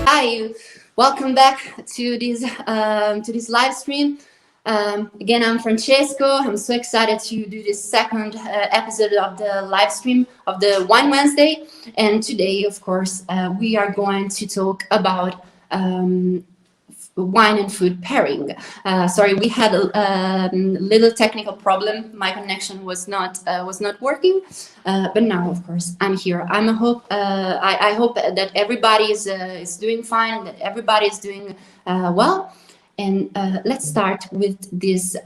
Hi, welcome back to this live stream. Again, I'm Francesco. I'm so excited to do this second episode of the live stream of the Wine Wednesday. And today, of course, we are going to talk about wine and food pairing. Sorry, we had a little technical problem. My connection was not working, but now, of course, I'm here. I hope that everybody is doing fine, that everybody is doing well. And let's start with this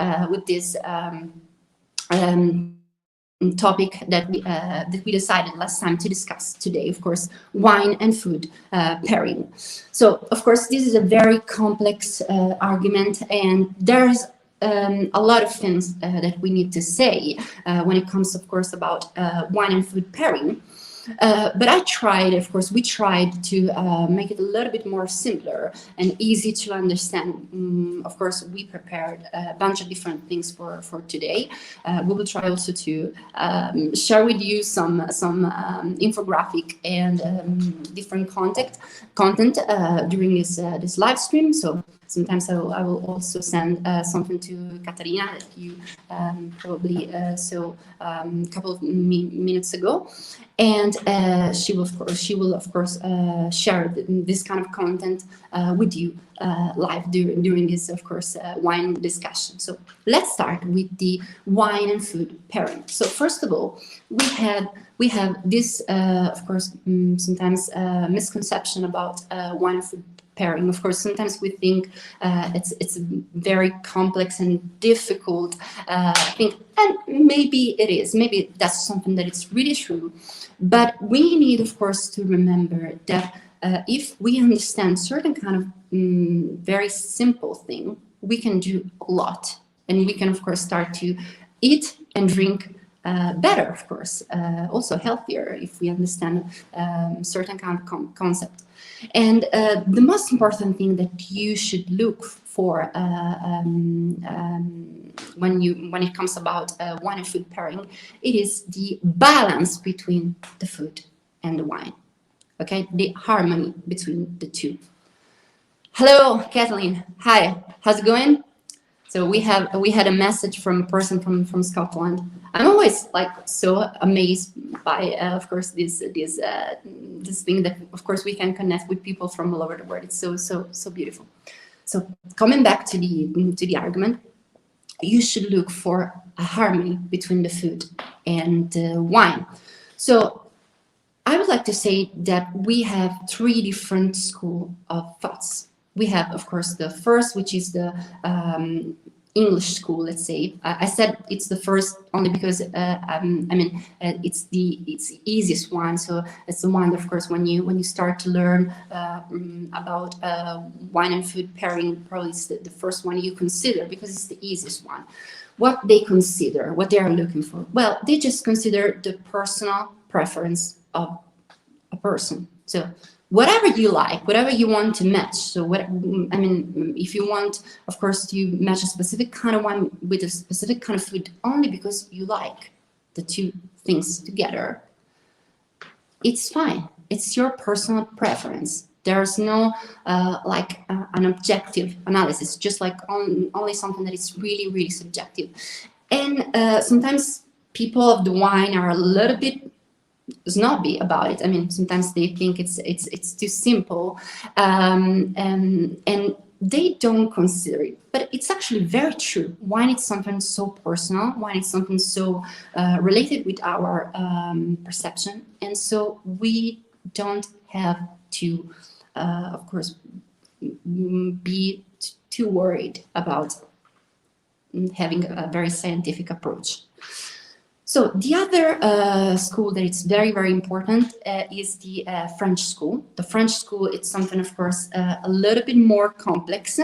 topic that we decided last time to discuss today, of course, wine and food pairing. So, of course, this is a very complex argument, and there's a lot of things that we need to say when it comes, of course, about wine and food pairing. But we tried to make it a little bit more simpler and easy to understand. Of course, we prepared a bunch of different things for today. We will try also to share with you some infographic and different content during this live stream. So sometimes I will also send something to Caterina that you probably saw a couple of minutes ago. And she will of course share this kind of content with you live during this, of course, wine discussion. So let's start with the wine and food pairing. So first of all, we have this, of course, sometimes misconception about wine and food pairing. Of course, sometimes we think it's a very complex and difficult thing, and maybe it is. Maybe that's something that it's really true. But we need, of course, to remember that if we understand certain kind of very simple thing, we can do a lot, and we can, of course, start to eat and drink better, of course, also healthier if we understand certain kind of concept. And the most important thing that you should look for when it comes about wine and food pairing, it is the balance between the food and the wine. Okay, the harmony between the two. Hello, Kathleen. Hi, how's it going? So we had a message from a person from Scotland. I'm always like so amazed by, of course, this thing that, of course, we can connect with people from all over the world. It's so beautiful. So coming back to the argument, you should look for a harmony between the food and wine. So I would like to say that we have three different schools of thoughts. We have, of course, the first, which is the English school, let's say. I said it's the first only because it's the easiest one. So it's the one that, of course, when you start to learn about wine and food pairing, probably it's the first one you consider because it's the easiest one. What they consider, what they are looking for, well, they just consider the personal preference of a person. So whatever you like, whatever you want to match. So if you want, of course, to match a specific kind of wine with a specific kind of food only because you like the two things together, it's fine. It's your personal preference. There's no an objective analysis, just like only something that is really, really subjective. And sometimes people of the wine are a little bit snobby about it. I mean, sometimes they think it's too simple, and they don't consider it. But it's actually very true. Wine is something so personal. Wine is something so related with our perception, and so we don't have to, of course, be too worried about having a very scientific approach. So the other school that is very, very important is the French school. The French school, it's something, of course, a little bit more complex.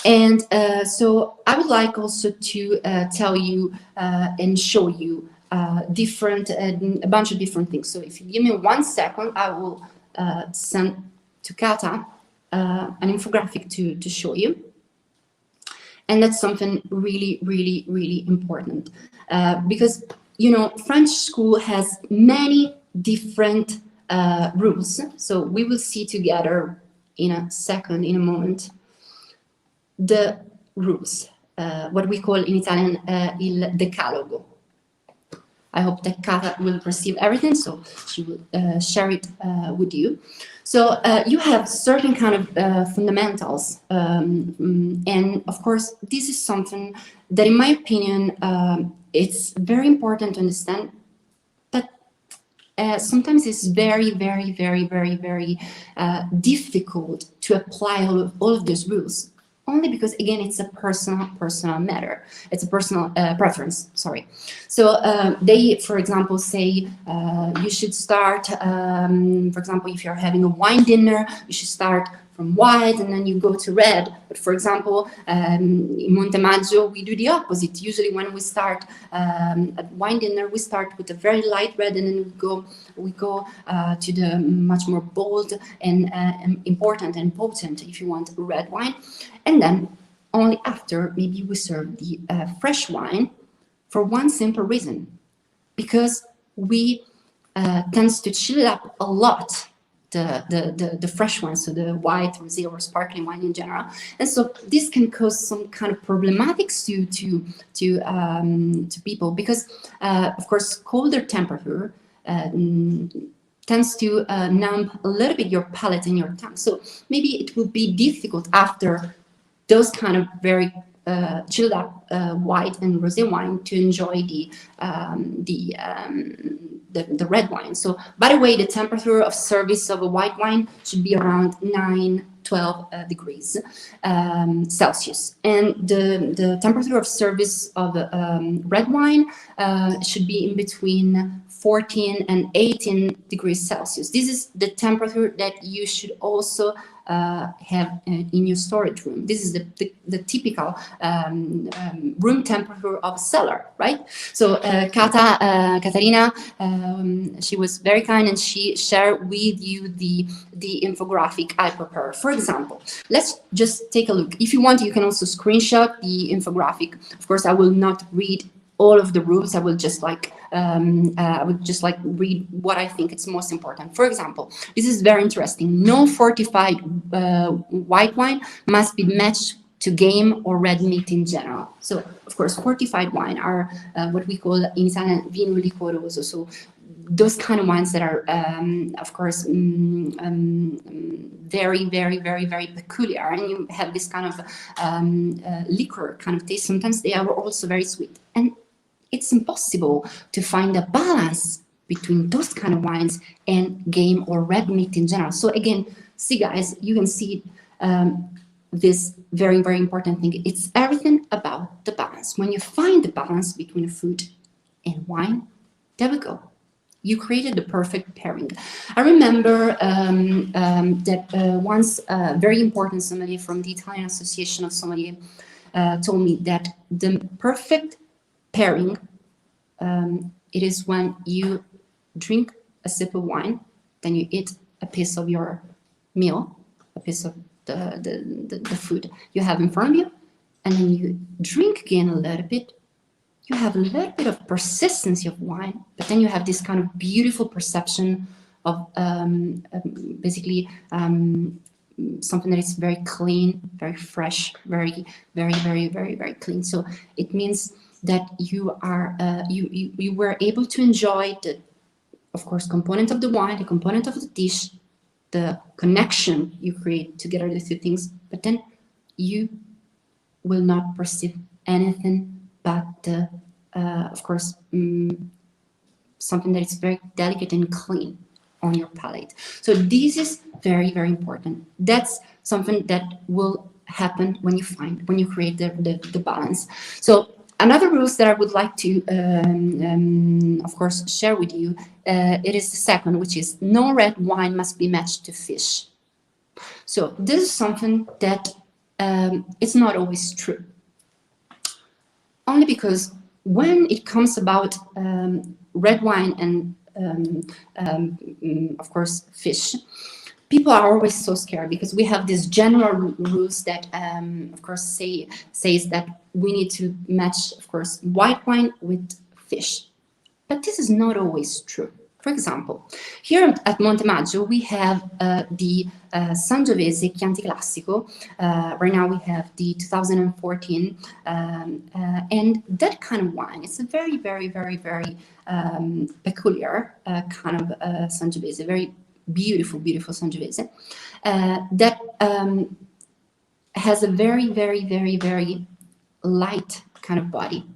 And so I would like also to tell you and show you a bunch of different things. So if you give me 1 second, I will send to Kata an infographic to show you. And that's something really, really, really important because, you know, French school has many different rules. So we will see together in a second, in a moment, the rules, what we call in Italian il decalogo. I hope that Kata will receive everything, so she will share it with you. So you have certain kind of fundamentals, and of course, this is something that, in my opinion, it's very important to understand. But sometimes it's very, very, very, very, very difficult to apply all of those rules. Only because, again, it's a personal matter. It's a personal preference, sorry. So they, for example, say you should start, for example, if you're having a wine dinner, you should start from white and then you go to red. But for example, in Montemaggio, we do the opposite. Usually when we start at wine dinner, we start with a very light red and then we go to the much more bold and important and potent, if you want, red wine. And then only after, maybe we serve the fresh wine, for one simple reason, because we tends to chill it up a lot, the fresh wine, so the white, rosé, or sparkling wine in general. And so this can cause some kind of problematics to people, because of course colder temperature tends to numb a little bit your palate and your tongue. So maybe it will be difficult after those kind of very chilled up white and rosé wine to enjoy the red wine. So, by the way, the temperature of service of a white wine should be around 9-12 degrees Celsius, and the temperature of service of red wine should be in between 14 and 18 degrees Celsius. This is the temperature that you should also have in your storage room. This is the typical room temperature of a cellar, right? So Caterina, she was very kind and she shared with you the infographic I prepared. For example, let's just take a look. If you want, you can also screenshot the infographic. Of course, I will not read all of the rules. I will just read what I think it's most important. For example, this is very interesting. No fortified white wine must be matched to game or red meat in general. So, of course, fortified wine are what we call in Italian vino liquoroso. So those kind of wines that are, of course, very, very, very, very peculiar, and you have this kind of liquor kind of taste. Sometimes they are also very sweet, and it's impossible to find a balance between those kind of wines and game or red meat in general. So again, see guys, you can see this very, very important thing. It's everything about the balance. When you find the balance between food and wine, there we go. You created the perfect pairing. I remember that once a very important sommelier from the Italian Association of Sommelier told me that the perfect pairing, it is when you drink a sip of wine, then you eat a piece of your meal, a piece of the food you have in front of you, and then you drink again a little bit. You have a little bit of persistency of wine, but then you have this kind of beautiful perception of basically something that is very clean, very fresh, very, very, very, very, very clean. So it means that you are you were able to enjoy the, of course, component of the wine, the component of the dish, the connection you create together the two things, but then you will not perceive anything but the, of course, something that is very delicate and clean on your palate. So this is very, very important. That's something that will happen when you create the balance. So another rules that I would like to, of course, share with you, it is the second, which is no red wine must be matched to fish. So this is something that it's not always true. Only because when it comes about red wine and, of course, fish, people are always so scared because we have these general rules that, of course, says that we need to match, of course, white wine with fish. But this is not always true. For example, here at Montemaggio, we have the Sangiovese Chianti Classico. Right now we have the 2014, and that kind of wine, it's a very, very, very, very peculiar kind of Sangiovese, very beautiful, beautiful Sangiovese, that has a very, very, very, very light kind of body.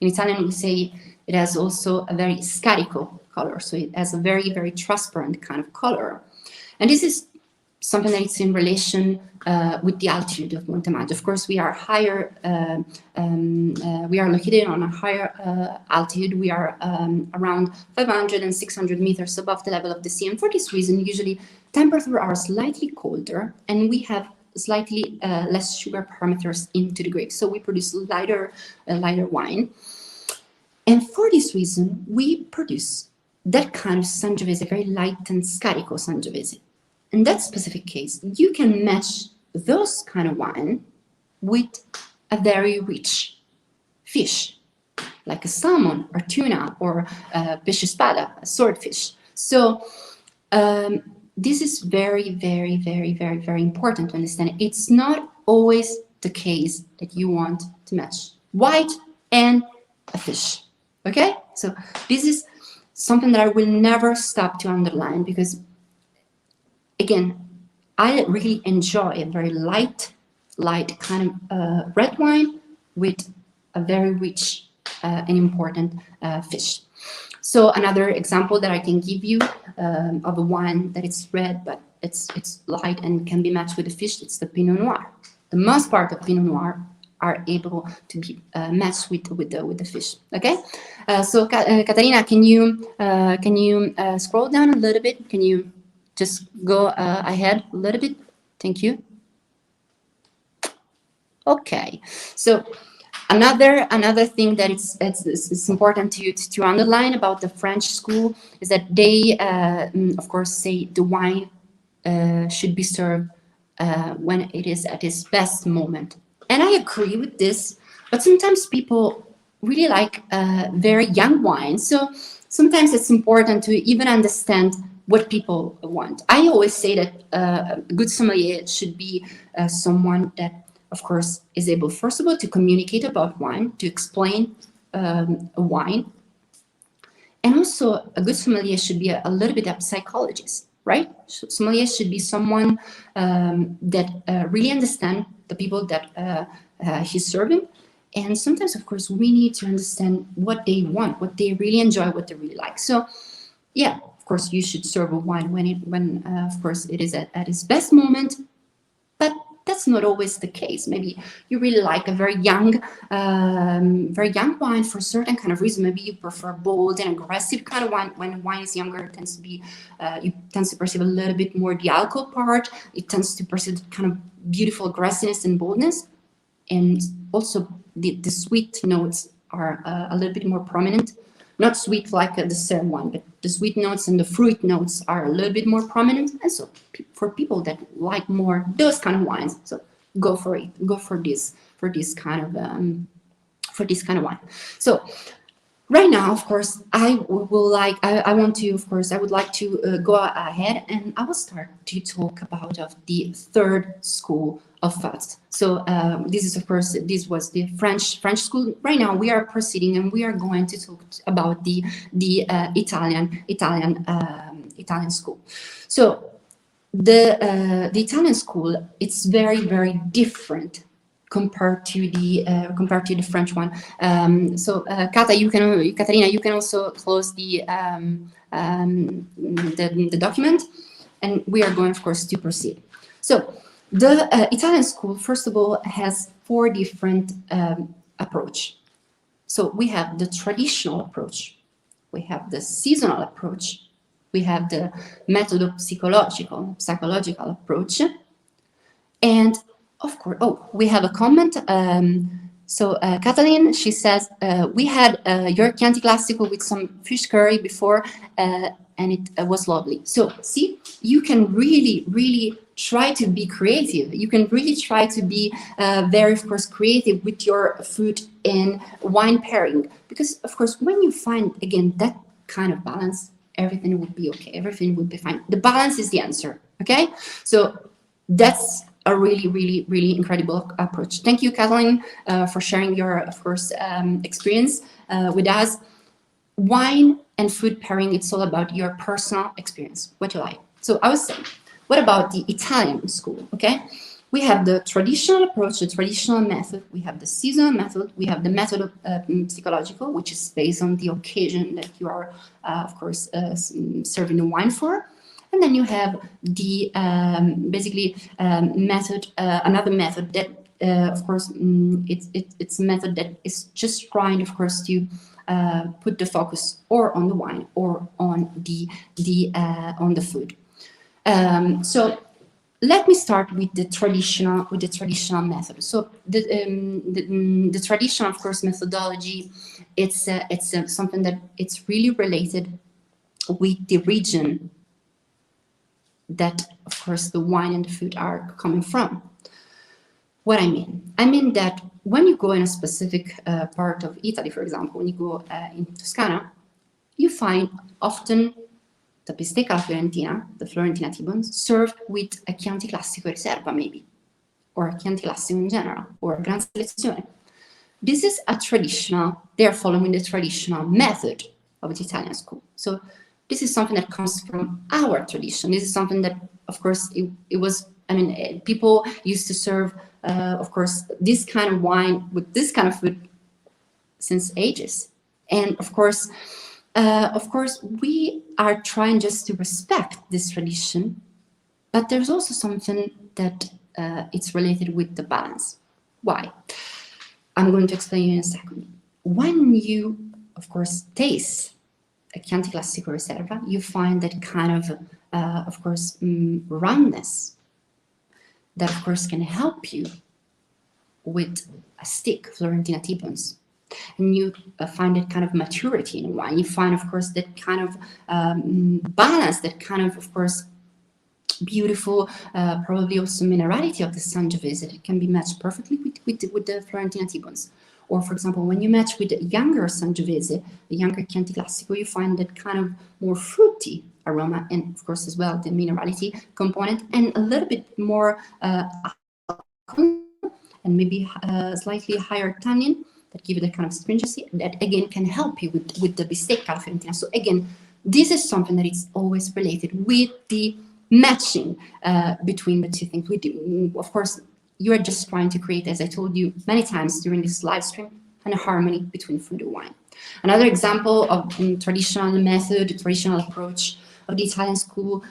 In Italian, we say it has also a very scarico color, so it has a very, very transparent kind of color. And this is something that is in relation with the altitude of Montemaggio. Of course, we are higher, we are located on a higher altitude. We are around 500 and 600 meters above the level of the sea. And for this reason, usually temperatures are slightly colder, and we have slightly less sugar parameters into the grape. So we produce lighter wine. And for this reason, we produce that kind of Sangiovese, very light and scarico Sangiovese. In that specific case, you can match those kind of wine with a very rich fish, like a salmon or tuna or pesce spada, a swordfish. So this is very, very, very, very, very important to understand. It's not always the case that you want to match white and a fish. Okay? So this is something that I will never stop to underline, because again, I really enjoy a very light kind of red wine with a very rich and important fish. So another example that I can give you of a wine that is red, but it's light and can be matched with a fish, it's the Pinot Noir. The most part of Pinot Noir are able to be matched with the fish. Okay, so Caterina, can you scroll down a little bit? Can you just go ahead a little bit? Thank you. Okay, so another thing that it's important to underline about the French school is that they of course say the wine should be served when it is at its best moment. And I agree with this, but sometimes people really like very young wine. So sometimes it's important to even understand what people want. I always say that a good sommelier should be someone that, of course, is able, first of all, to communicate about wine, to explain a wine. And also, a good sommelier should be a little bit of psychologist, right? So sommelier should be someone that really understands the people that he's serving. And sometimes, of course, we need to understand what they want, what they really enjoy, what they really like. So, yeah, of course, you should serve a wine when of course, it is at its best moment. But that's not always the case. Maybe you really like a very young wine for a certain kind of reason. Maybe you prefer bold and aggressive kind of wine. When wine is younger, it tends to be, you tend to perceive a little bit more the alcohol part. It tends to perceive kind of beautiful aggressiveness and boldness. And also the sweet notes are a little bit more prominent. Not sweet like the same wine, but the sweet notes and the fruit notes are a little bit more prominent. And so for people that like more those kind of wines, so go for it. Go for this kind of wine. So right now, of course, I would like to go ahead, and I will start to talk about the third school of thought. So this is, of course, this was the French school. Right now, we are proceeding, and we are going to talk about the Italian school. So the Italian school, it's very, very different compared to the French one. So Caterina, you can also close the document, and we are going, of course, to proceed. So the Italian school, first of all, has 4 different approach. So we have the traditional approach, we have the seasonal approach, we have the psychological approach, and of course, we have a comment. So Kathleen, she says, we had your Chianti Classico with some fish curry before, and it was lovely. So see, you can really, really try to be creative. You can really try to be very, of course, creative with your food and wine pairing. Because, of course, when you find, again, that kind of balance, everything would be okay. Everything would be fine. The balance is the answer. Okay, so that's a really, really, really incredible approach. Thank you, Kathleen, for sharing your, of course, experience with us. Wine and food pairing, it's all about your personal experience, what you like. So I was saying, what about the Italian school? Okay, we have the traditional approach, the traditional method, we have the seasonal method, we have the method of psychological, which is based on the occasion that you are, of course, serving the wine for. And then you have the basically method, another method that, of course, it's a method that is just trying, of course, to put the focus or on the wine or on the food. So let me start with the traditional method. So the traditional, of course, methodology. It's something that it's really related with the region that, of course, the wine and the food are coming from. What I mean that when you go in a specific part of Italy, for example, when you go in Toscana, you find often the bistecca alla fiorentina, the Florentina T-bones, served with a Chianti Classico Riserva, maybe, or a Chianti Classico in general, or a Gran Selezione. This is a traditional, they're following the traditional method of the Italian school. So this is something that comes from our tradition. This is something that, of course, it was, I mean, people used to serve, of course, this kind of wine with this kind of food since ages. And of course, we are trying just to respect this tradition, but there's also something that it's related with the balance. Why? I'm going to explain you in a second. When you, of course, taste a Chianti Classico Riserva, you find that kind of course, roundness that, of course, can help you with a stick Florentina T-bones. And you find that kind of maturity in wine. You find, of course, that kind of balance, that kind of course, beautiful, probably also minerality of the Sangiovese that can be matched perfectly with the Florentina T-bones. Or, for example, when you match with the younger Sangiovese, the younger Chianti Classico, you find that kind of more fruity aroma, and of course as well the minerality component, and a little bit more alcohol, and maybe slightly higher tannin that give you that kind of stringency that again can help you with the bistecca alla fiorentina. So again, this is something that is always related with the matching between the two things. Of course, you are just trying to create, as I told you many times during this live stream, a harmony between food and wine. Another example of traditional method, traditional approach of the Italian school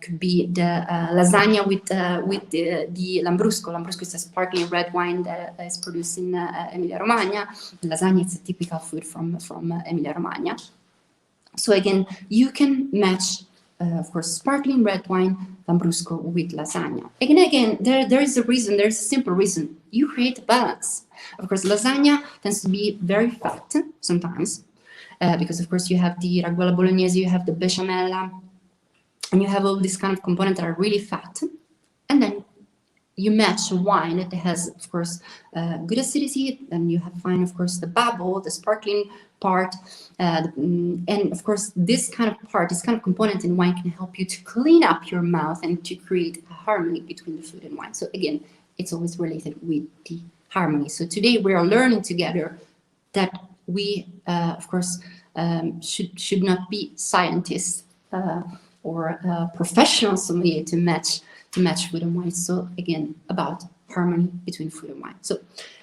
could be the lasagna with the Lambrusco. Lambrusco is a sparkling red wine that is produced in Emilia-Romagna. Lasagna is a typical food from Emilia-Romagna. So again, you can match, of course, sparkling red wine, Lambrusco with lasagna. Again, there is a reason, there's a simple reason. You create a balance. Of course, lasagna tends to be very fat sometimes, because of course you have the raguola bolognese, you have the besciamella, and you have all these kind of components that are really fat. And then you match a wine that has, of course, good acidity, and you find, of course, the bubble, the sparkling part, and of course, this kind of part, this kind of component in wine can help you to clean up your mouth and to create a harmony between the food and wine. So again, it's always related with the harmony. So today we are learning together that we, of course, should not be scientists or professional sommelier to match food and wine. So again, about harmony between food and wine. So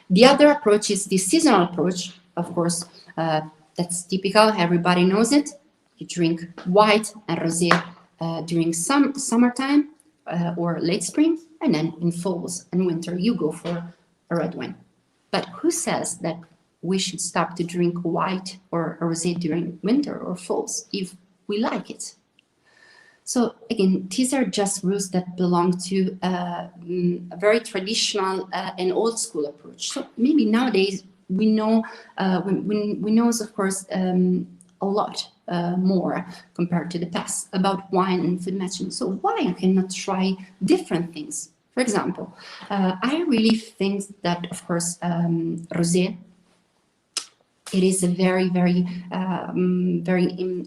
the other approach is the seasonal approach. Of course, that's typical. Everybody knows it. You drink white and rosé during summertime or late spring, and then in falls and winter you go for a red wine. But who says that we should stop to drink white or rosé during winter or falls if we like it? So again, these are just rules that belong to a very traditional and old school approach. So maybe nowadays we know, we know, of course, a lot more compared to the past about wine and food matching. So why you cannot try different things? For example, I really think that, of course, rosé it is a very, very,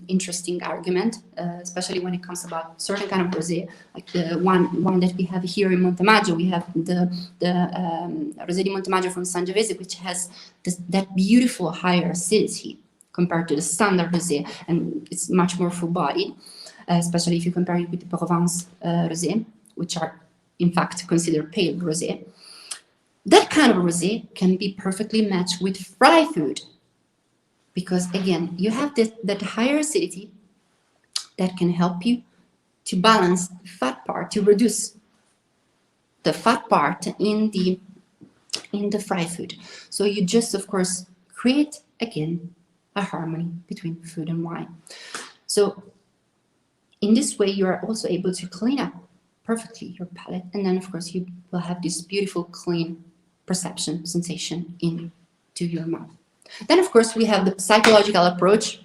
interesting argument, especially when it comes about certain kind of rosé, like the one that we have here in Montemaggio. We have the Rosé di Montemaggio from Sangiovese, which has that beautiful higher acidity compared to the standard rosé, and it's much more full-bodied, especially if you compare it with the Provence rosé, which are in fact considered pale rosé. That kind of rosé can be perfectly matched with fry food, because again, you have that higher acidity that can help you to balance the fat part, to reduce the fat part in the fry food. So you just, of course, create again a harmony between food and wine. So in this way, you are also able to clean up perfectly your palate, and then of course you will have this beautiful, clean perception, sensation into your mouth. Then, of course, we have the psychological approach,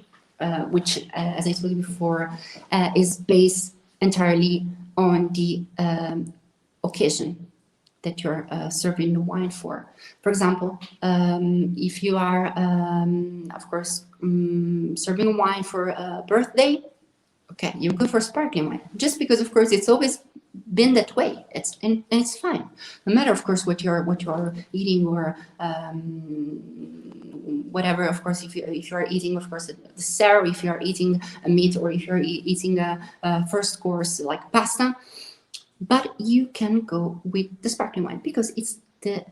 which, as I told you before, is based entirely on the occasion that you're serving the wine for. For example, if you are, of course, serving wine for a birthday, okay, you go for sparkling wine, just because, of course, it's always been that way. And it's fine, no matter, of course, what you're eating or whatever. Of course, if you are eating, of course, a dessert, if you are eating a meat, or if you're eating a first course like pasta, but you can go with the sparkling wine because it's the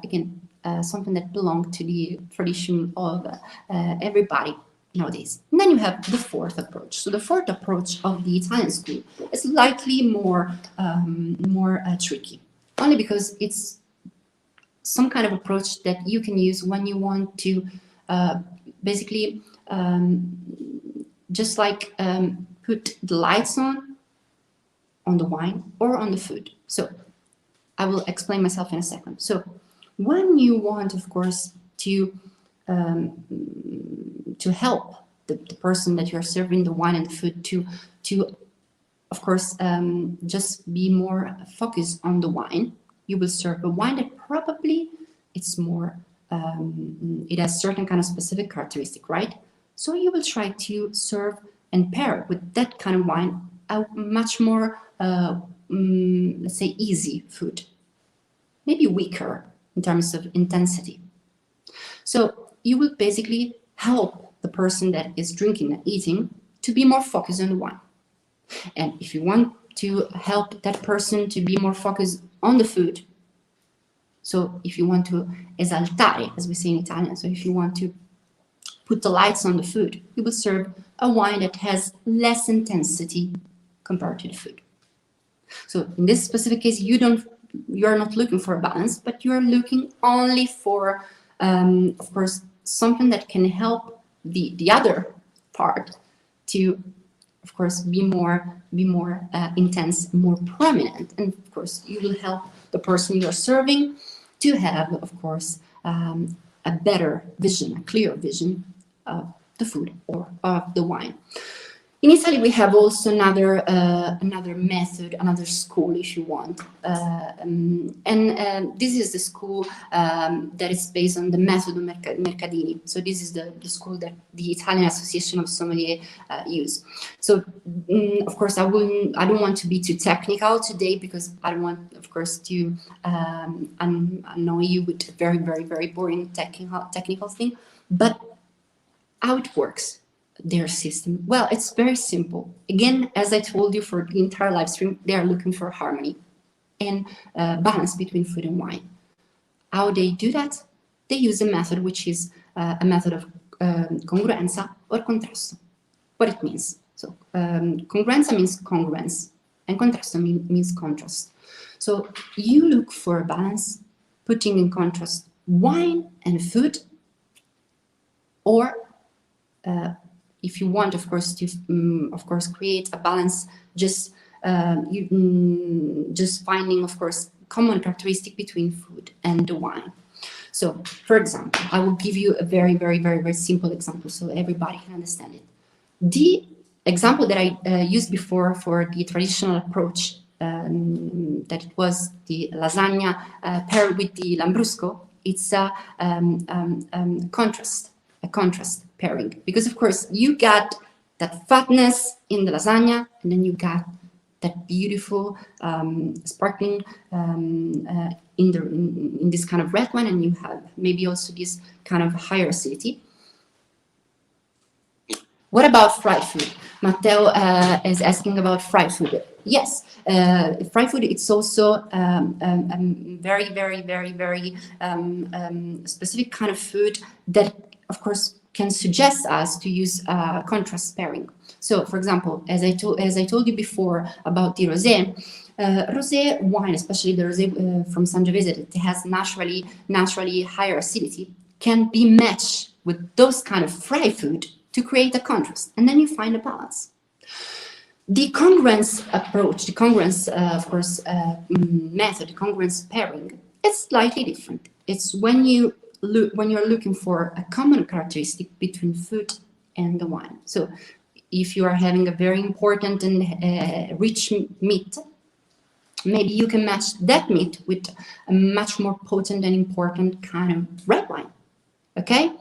again something that belongs to the tradition of everybody nowadays. And then you have the fourth approach. So the fourth approach of the Italian school is slightly more tricky, only because it's some kind of approach that you can use when you want to basically just like put the lights on the wine or on the food. So I will explain myself in a second. So when you want, of course, to help the person that you're serving the wine and the food to of course just be more focused on the wine, you will serve a wine that probably it's more it has certain kind of specific characteristic, right? So you will try to serve and pair with that kind of wine a much more let's say easy food, maybe weaker in terms of intensity. So you will basically help the person that is drinking and eating to be more focused on the wine. And if you want to help that person to be more focused on the food, so if you want to esaltare, as we say in Italian, so if you want to put the lights on the food, you will serve a wine that has less intensity compared to the food. So in this specific case, you are not looking for a balance, but you are looking only for, of course, something that can help the other part to, of course, be more intense, more prominent, and of course, you will help the person you are serving to have, of course, a better vision, a clear vision of the food or of the wine. In Italy, we have also another method, another school, if you want, and this is the school that is based on the Metodo Mercadini. So this is the school that the Italian Association of Sommelier use. So of course, I don't want to be too technical today because I don't want, of course, to annoy you with a very, very, very boring technical thing. But how it works? Their system. Well, it's very simple. Again, as I told you for the entire live stream, they are looking for harmony and balance between food and wine. How they do that? They use a method which is a method of congruenza or contrasto. What it means. So congruenza means congruence and contrasto means contrast. So you look for a balance, putting in contrast wine and food, or if you want, of course, to create a balance, just finding, of course, common characteristic between food and the wine. So, for example, I will give you a very, very, very, very simple example so everybody can understand it. The example that I used before for the traditional approach, that it was the lasagna paired with the lambrusco, it's a contrast. a contrast pairing, because of course you got that fatness in the lasagna, and then you got that beautiful sparkling in this kind of red wine, and you have maybe also this kind of higher acidity. What about fried food? Matteo is asking about fried food. Yes, fried food, it's also very, very, very, very specific kind of food that, of course, can suggest us to use contrast pairing. So, for example, as I told you before about the rosé, rosé wine, especially the rosé from Sangiovese, that has naturally higher acidity, can be matched with those kind of fried food to create a contrast, and then you find a balance. The congruence approach, the congruence, of course, method, the congruence pairing, it's slightly different. It's when you're looking for a common characteristic between food and the wine. So, if you are having a very important and rich meat, maybe you can match that meat with a much more potent and important kind of red wine. Okay,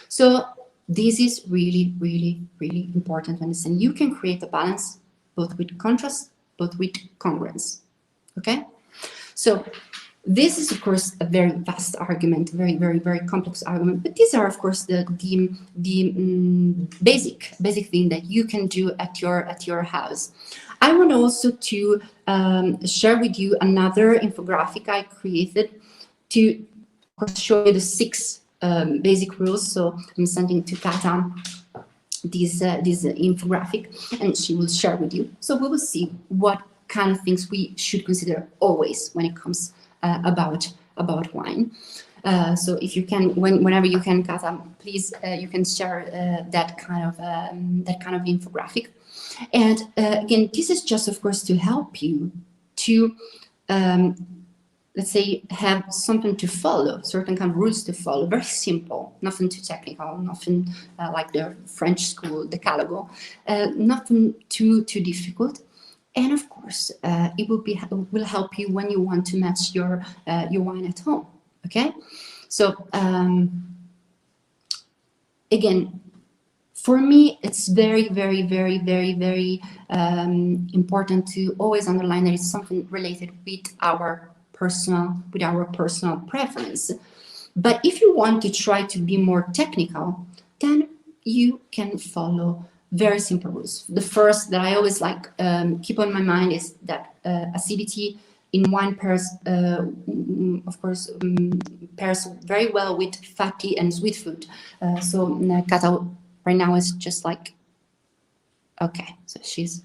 so this is really, really, really important to understand. You can create a balance both with contrast, both with congruence. Okay, so this is of course a very vast argument, very, very, very complex argument. But these are of course the basic thing that you can do at your house. I want also to share with you another infographic I created to of course show you the 6 basic rules. So I'm sending to Kata this infographic, and she will share with you. So we will see what kind of things we should consider always when it comes about wine. So if you can, whenever you can, Kata, please you can share that kind of infographic. And again, this is just of course to help you to let's say, have something to follow, certain kind of rules to follow, very simple, nothing too technical, nothing like the French school decalogue, nothing too difficult. And of course, it will help you when you want to match your wine at home. Okay, so again, for me, it's very, very, very, very, very important to always underline that it's something related with our personal preference. But if you want to try to be more technical, then you can follow very simple rules. The first that I always like keep on my mind is that acidity in wine pairs, of course, pairs very well with fatty and sweet food. So Kata right now is just like, okay, so she's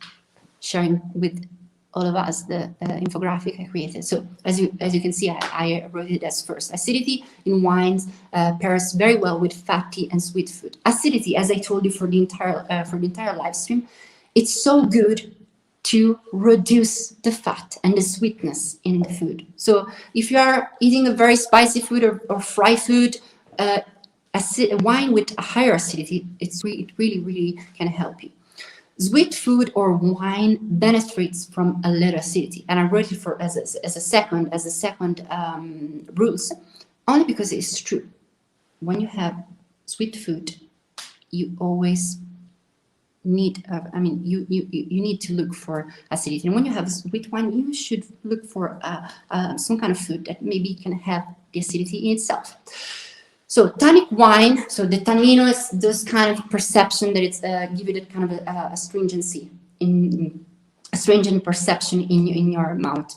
sharing with all of us the infographic I created. So as you can see, I wrote it as first. Acidity in wines pairs very well with fatty and sweet food. Acidity, as I told you for the entire live stream, it's so good to reduce the fat and the sweetness in the food. So if you are eating a very spicy food or fried food, wine with a higher acidity, it really can help you. Sweet food or wine benefits from a little acidity, and I wrote it for as a second rules, only because it's true. When you have sweet food, you always need, you need to look for acidity, and when you have sweet wine, you should look for some kind of food that maybe can have the acidity in itself. So tannic wine, so the tannino is this kind of perception that it's give it a kind of a astringency, astringent perception in your mouth.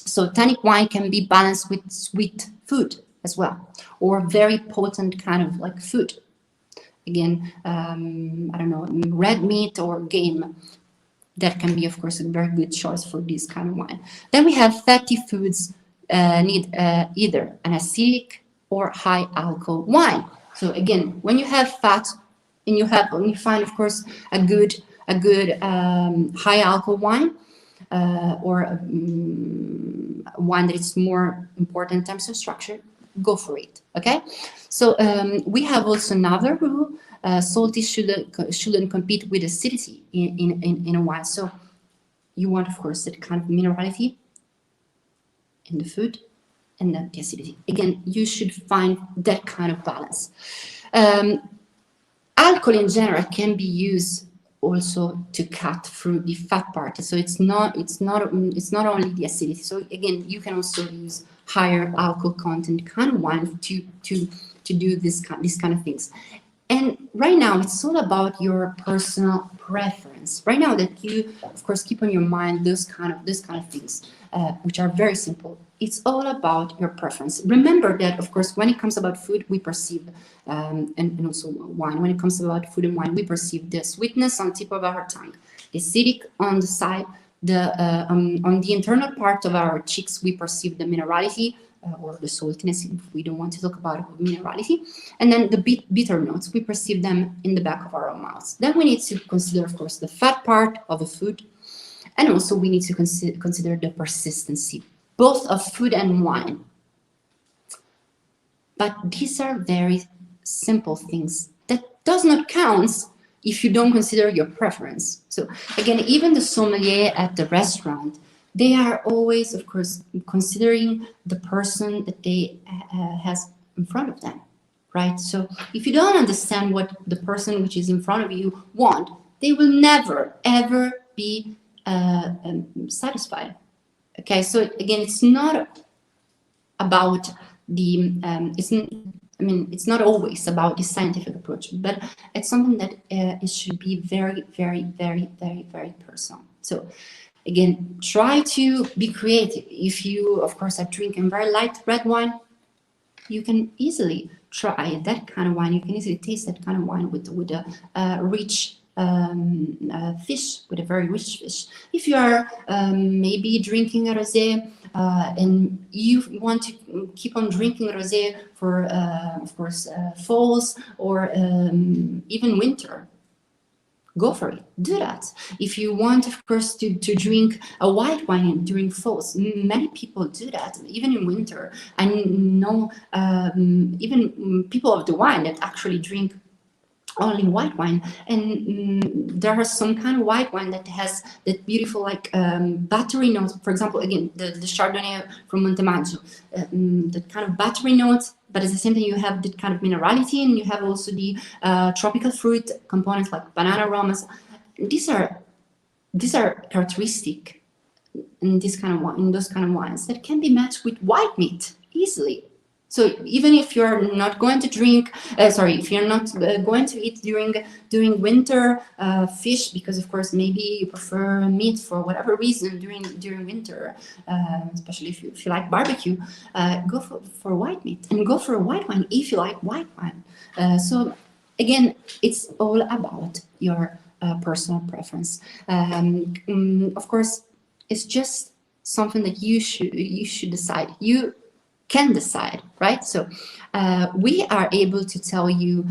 So tannic wine can be balanced with sweet food as well, or very potent kind of like food. Again, I don't know, red meat or game. That can be, of course, a very good choice for this kind of wine. Then we have fatty foods need either an acidic or high alcohol wine. So again, when you have fat and you find, of course, a good high alcohol wine or wine that is more important in terms of structure, go for it. Okay. So we have also another rule: salty shouldn't compete with acidity in a wine. So you want, of course, that kind of minerality in the food, and then the acidity. Again, you should find that kind of balance. Alcohol in general can be used also to cut through the fat part. So it's not only the acidity. So again, you can also use higher alcohol content kind of wine to do these kind of things. And right now, it's all about your personal preference. Right now, that you, of course, keep on your mind those kind of things, which are very simple. It's all about your preference. Remember that, of course, when it comes about food, we perceive, and also wine. When it comes about food and wine, we perceive the sweetness on the tip of our tongue, the acidic on the side, on the internal part of our cheeks, we perceive the minerality. Or the saltiness, if we don't want to talk about minerality, and then the bitter notes, we perceive them in the back of our own mouths. Then we need to consider, of course, the fat part of the food, and also we need to consider the persistency, both of food and wine. But these are very simple things that does not count if you don't consider your preference. So again, even the sommelier at the restaurant, they are always, of course, considering the person that they has in front of them, right? So if you don't understand what the person which is in front of you want, they will never, ever be satisfied. Okay, so again, it's not about the, it's not always about the scientific approach, but it's something that it should be very, very, very, very, very personal. So again, try to be creative. If you, of course, are drinking very light red wine, you can easily try that kind of wine. You can easily taste that kind of wine with a rich fish, with a very rich fish. If you are maybe drinking a rosé and you want to keep on drinking rosé for, of course, falls or even winter, go for it, do that. If you want, of course, to drink a white wine during falls, many people do that, even in winter. I know even people of the wine that actually drink only white wine, and there are some kind of white wine that has that beautiful like battery notes. For example, again, the Chardonnay from Montemaggio, that kind of battery notes, but at the same time you have that kind of minerality, and you have also the tropical fruit components like banana aromas. These are characteristic in those kind of wines that can be matched with white meat easily. So even if you're not going to drink, if you're not going to eat during winter fish, because of course maybe you prefer meat for whatever reason during winter, especially if you like barbecue, go for white meat, and go for a white wine if you like white wine. So again, it's all about your personal preference. Of course, it's just something that you should decide. You can decide, right? So we are able to tell you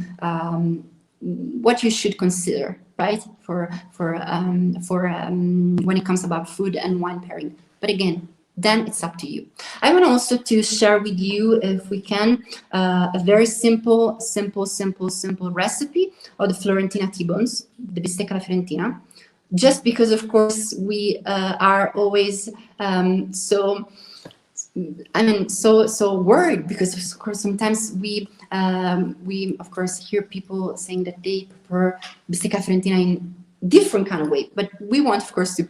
what you should consider, right? For when it comes about food and wine pairing. But again, then it's up to you. I want also to share with you, if we can, a very simple recipe of the Florentina T-bones, the bistecca alla Fiorentina. Just because, of course, we are always so worried, because of course sometimes we of course hear people saying that they prefer bistecca fiorentina in different kind of way, but we want, of course, to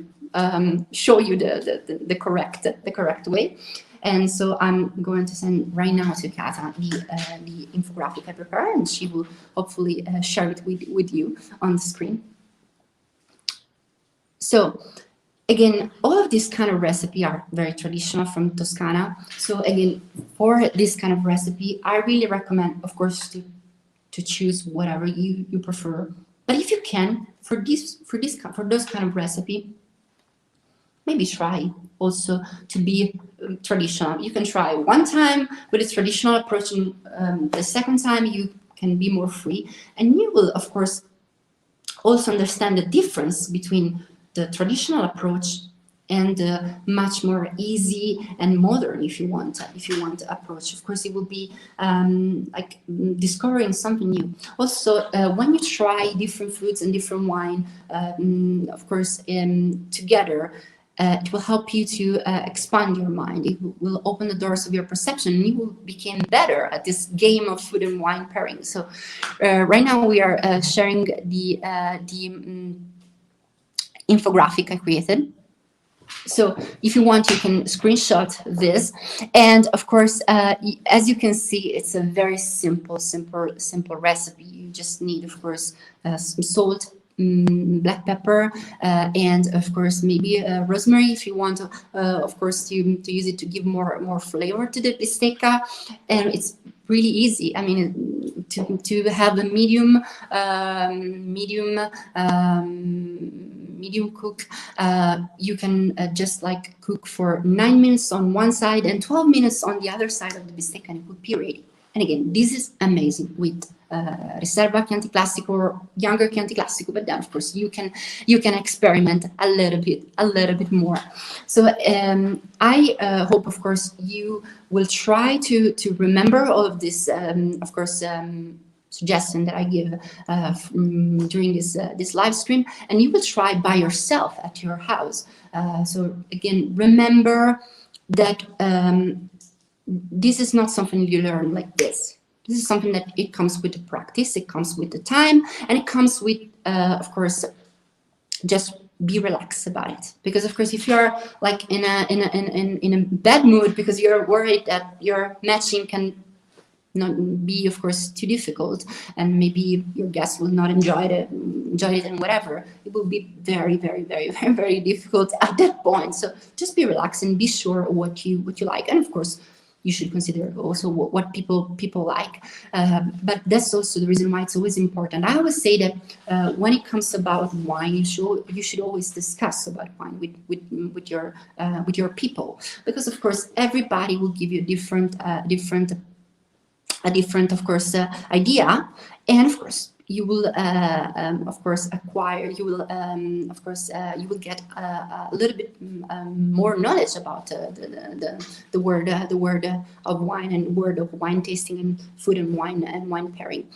show you the correct way. And so I'm going to send right now to Kata the infographic I prepared, and she will hopefully share it with you on the screen. So again, all of these kind of recipe are very traditional from Toscana. So again, for this kind of recipe, I really recommend, of course, to choose whatever you prefer. But if you can, for those kind of recipe, maybe try also to be traditional. You can try one time with a traditional approach, and the second time you can be more free, and you will, of course, also understand the difference between the traditional approach and the much more easy and modern, if you want approach. Of course, it will be like discovering something new. Also, when you try different foods and different wine, of course, together, It will help you to expand your mind. It will open the doors of your perception, and you will become better at this game of food and wine pairing. So right now we are sharing the infographic I created. So if you want, you can screenshot this. And of course, as you can see, it's a very simple recipe. You just need, of course, some salt, black pepper, and of course maybe rosemary if you want, of course, to use it to give more flavor to the bistecca. And it's really easy. I mean, to have a medium cook, you can just like cook for 9 minutes on one side and 12 minutes on the other side of the bistecca, and it would be ready. And again, this is amazing with Riserva, Chianti Classico, or younger Chianti Classico, but then of course you can experiment a little bit more. So I hope, of course, you will try to remember all of this, of course, suggestion that I give during this live stream, and you will try by yourself at your house. So again, remember that this is not something you learn like this. This is something that it comes with the practice, it comes with the time, and it comes with, of course, just be relaxed about it. Because of course, if you're like in a bad mood because you're worried that your matching can not be, of course, too difficult, and maybe your guests will not enjoy it and whatever, it will be very difficult at that point. So just be relaxed and be sure what you like, and of course, you should consider also what people like. But that's also the reason why it's always important. I always say that when it comes about wine, you should always discuss about wine with your people, because of course everybody will give you a different of course idea, and of course you will of course acquire, you will of course you will get a little bit more knowledge about the word of wine, and word of wine tasting, and food and wine pairing.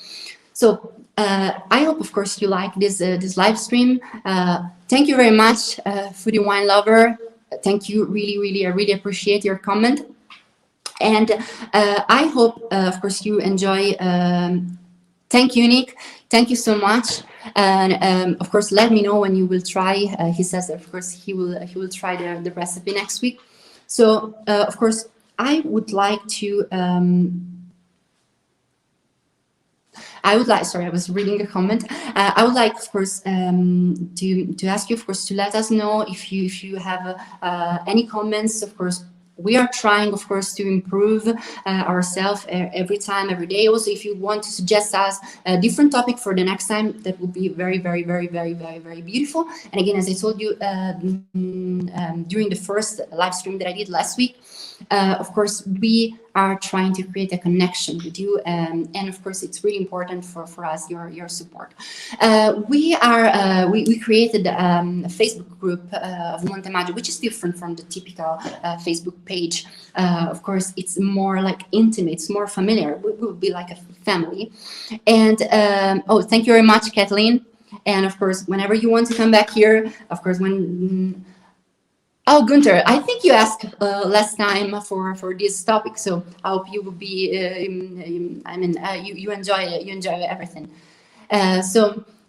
So I hope, of course, you like this live stream. Thank you very much, foodie wine lover. Thank you, really I really appreciate your comment. And I hope, of course, you enjoy. Thank you, Nick. Thank you so much. And of course, let me know when you will try. He says that, of course, he will try the recipe next week. So, of course, I would like to. Sorry, I was reading a comment. I would like, of course, to ask you, of course, to let us know if you have any comments, of course. We are trying, of course, to improve ourselves every time, every day. Also, if you want to suggest us a different topic for the next time, that would be very beautiful. And again, as I told you during the first live stream that I did last week, of course, we are trying to create a connection with you, and of course, it's really important for us your support. We created a Facebook group of Montemaggio, which is different from the typical Facebook page. Of course, it's more like intimate, it's more familiar. We will be like a family. And oh, thank you very much, Kathleen. And of course, whenever you want to come back here, of course, when. Oh, Gunther, I think you asked last time for this topic, so I hope you will be. You enjoy it. You enjoy everything.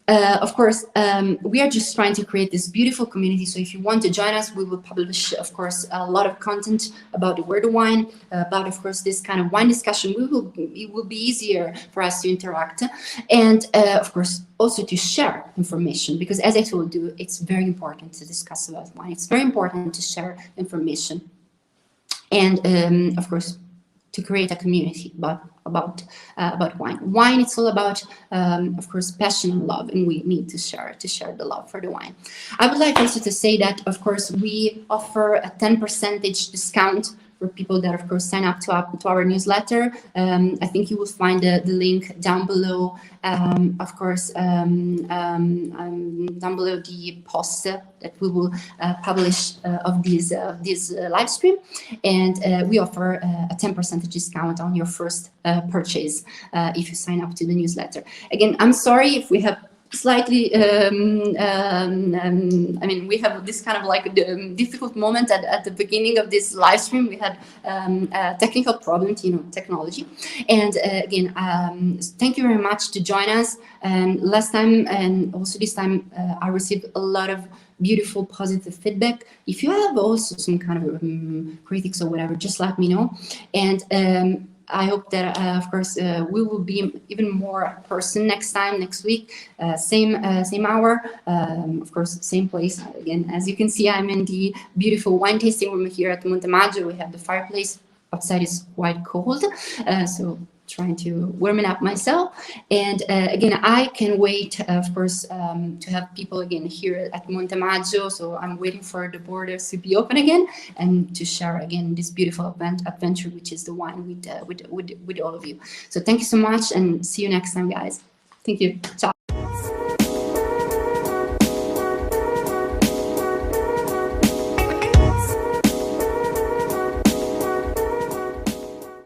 Of course, we are just trying to create this beautiful community. So if you want to join us, we will publish, of course, a lot of content about the word of wine, about, of course, this kind of wine discussion. It will be easier for us to interact, and of course, also to share information, because as I told you, it's very important to discuss about wine. It's very important to share information, and of course, to create a community about wine. Wine, it's all about, of course, passion and love, and we need to share the love for the wine. I would like also to say that, of course, we offer a 10% discount for people that, of course, sign up to our newsletter. I think you will find the link down below. Of course, down below the post that we will publish of this live stream, and we offer a 10% discount on your first purchase if you sign up to the newsletter. Again, I'm sorry if we have slightly, I mean, we have this kind of like difficult moment at the beginning of this live stream. We had a technical problem, technology. And again, thank you very much to join us. And last time and also this time, I received a lot of beautiful positive feedback. If you have also some kind of critics or whatever, just let me know. And I hope that, of course, we will be even more person next week, same hour, of course, same place. Again, as you can see, I'm in the beautiful wine tasting room here at Montemaggio. We have the fireplace. Outside is quite cold, so trying to warm it up myself. And again, I can wait, of course, to have people again here at Montemaggio. So I'm waiting for the borders to be open again and to share again this beautiful adventure, which is the wine with all of you. So thank you so much and see you next time, guys. Thank you. Ciao.